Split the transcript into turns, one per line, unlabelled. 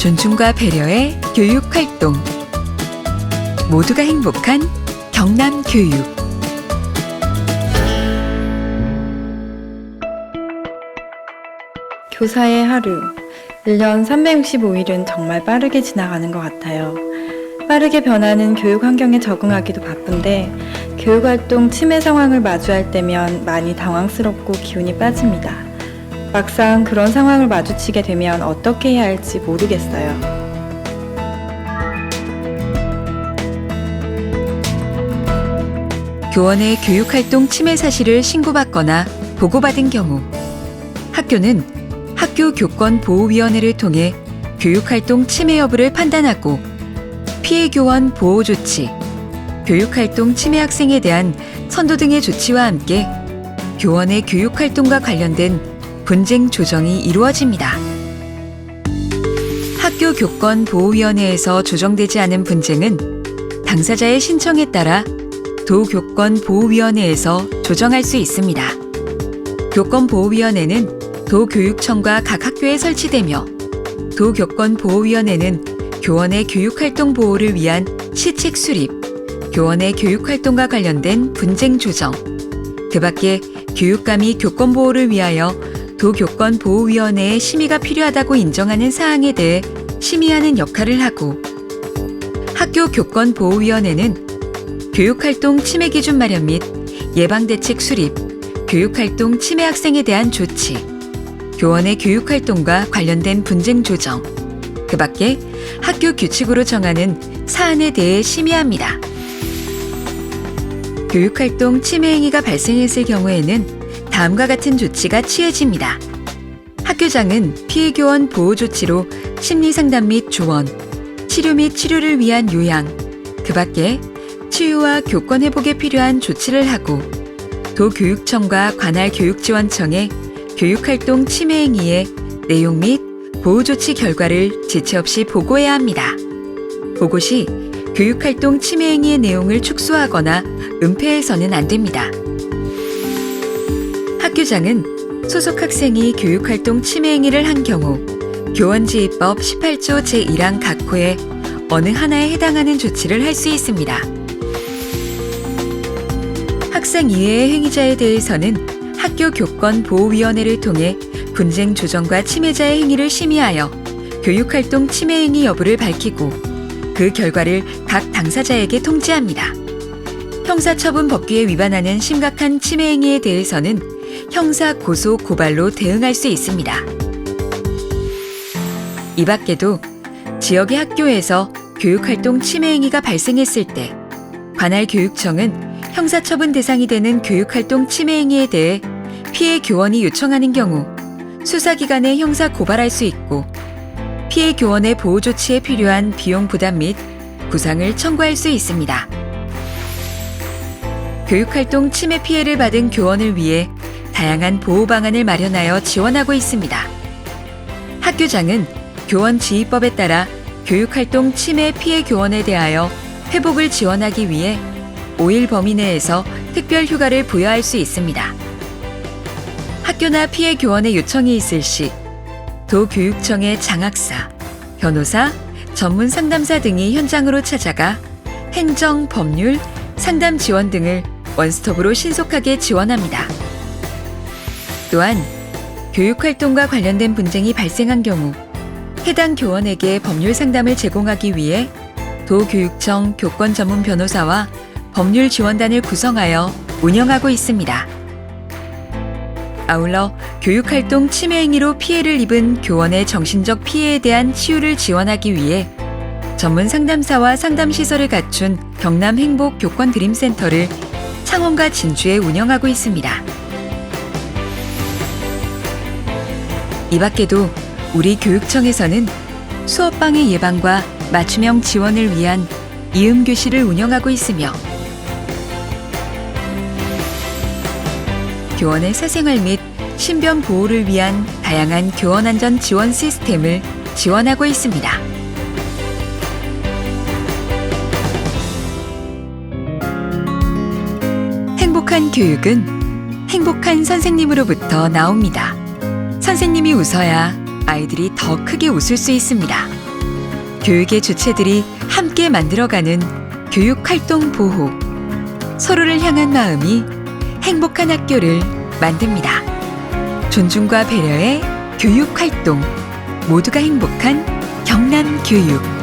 존중과 배려의 교육활동. 모두가 행복한 경남교육.
교사의 하루. 1년 365일은 정말 빠르게 지나가는 것 같아요. 빠르게 변하는 교육 환경에 적응하기도 바쁜데 교육활동 침해 상황을 마주할 때면 많이 당황스럽고 기운이 빠집니다. 막상 그런 상황을 마주치게 되면 어떻게 해야 할지 모르겠어요.
교원의 교육활동 침해 사실을 신고받거나 보고받은 경우 학교는 학교교권보호위원회를 통해 교육활동 침해 여부를 판단하고 피해 교원 보호 조치, 교육활동 침해 학생에 대한 선도 등의 조치와 함께 교원의 교육활동과 관련된 분쟁 조정이 이루어집니다. 학교교권보호위원회에서 조정되지 않은 분쟁은 당사자의 신청에 따라 도교권보호위원회에서 조정할 수 있습니다. 교권보호위원회는 도교육청과 각 학교에 설치되며 도교권보호위원회는 교원의 교육활동 보호를 위한 시책 수립, 교원의 교육활동과 관련된 분쟁 조정, 그 밖에 교육감이 교권 보호를 위하여 도교권보호위원회의 심의가 필요하다고 인정하는 사항에 대해 심의하는 역할을 하고 학교교권보호위원회는 교육활동 침해 기준 마련 및 예방대책 수립, 교육활동 침해 학생에 대한 조치, 교원의 교육활동과 관련된 분쟁 조정, 그 밖에 학교 규칙으로 정하는 사안에 대해 심의합니다. 교육활동 침해 행위가 발생했을 경우에는 다음과 같은 조치가 취해집니다. 학교장은 피해 교원 보호 조치로 심리상담 및 조언, 치료 및 치료를 위한 요양, 그 밖에 치유와 교권 회복에 필요한 조치를 하고 도교육청과 관할 교육지원청에 교육활동 침해 행위의 내용 및 보호 조치 결과를 지체 없이 보고해야 합니다. 보고 시 교육활동 침해 행위의 내용을 축소하거나 은폐해서는 안 됩니다. 학교장은 소속 학생이 교육활동 침해 행위를 한 경우 교원지휘법 18조 제1항 각호의 어느 하나에 해당하는 조치를 할 수 있습니다. 학생 이외의 행위자에 대해서는 학교교권보호위원회를 통해 분쟁 조정과 침해자의 행위를 심의하여 교육활동 침해 행위 여부를 밝히고 그 결과를 각 당사자에게 통지합니다. 형사처분 법규에 위반하는 심각한 침해 행위에 대해서는 형사 고소 고발로 대응할 수 있습니다. 이 밖에도 지역의 학교에서 교육활동 침해 행위가 발생했을 때 관할 교육청은 형사처분 대상이 되는 교육활동 침해 행위에 대해 피해 교원이 요청하는 경우 수사기관에 형사 고발할 수 있고 피해 교원의 보호 조치에 필요한 비용 부담 및 구상을 청구할 수 있습니다. 교육활동 침해 피해를 받은 교원을 위해 다양한 보호 방안을 마련하여 지원하고 있습니다. 학교장은 교원지휘법에 따라 교육활동 침해 피해 교원에 대하여 회복을 지원하기 위해 5일 범위 내에서 특별 휴가를 부여할 수 있습니다. 학교나 피해 교원의 요청이 있을 시 도교육청의 장학사, 변호사, 전문 상담사 등이 현장으로 찾아가 행정, 법률, 상담 지원 등을 원스톱으로 신속하게 지원합니다. 또한 교육활동과 관련된 분쟁이 발생한 경우 해당 교원에게 법률 상담을 제공하기 위해 도교육청 교권 전문 변호사와 법률 지원단을 구성하여 운영하고 있습니다. 아울러 교육활동 침해 행위로 피해를 입은 교원의 정신적 피해에 대한 치유를 지원하기 위해 전문 상담사와 상담시설을 갖춘 경남 행복 교권 드림센터를 창원과 진주에 운영하고 있습니다. 이 밖에도 우리 교육청에서는 수업방해 예방과 맞춤형 지원을 위한 이음교실을 운영하고 있으며 교원의 사생활 및 신변 보호를 위한 다양한 교원 안전 지원 시스템을 지원하고 있습니다. 행복한 교육은 행복한 선생님으로부터 나옵니다. 선생님이 웃어야 아이들이 더 크게 웃을 수 있습니다. 교육의 주체들이 함께 만들어가는 교육활동 보호. 서로를 향한 마음이 행복한 학교를 만듭니다. 존중과 배려의 교육활동. 모두가 행복한 경남교육.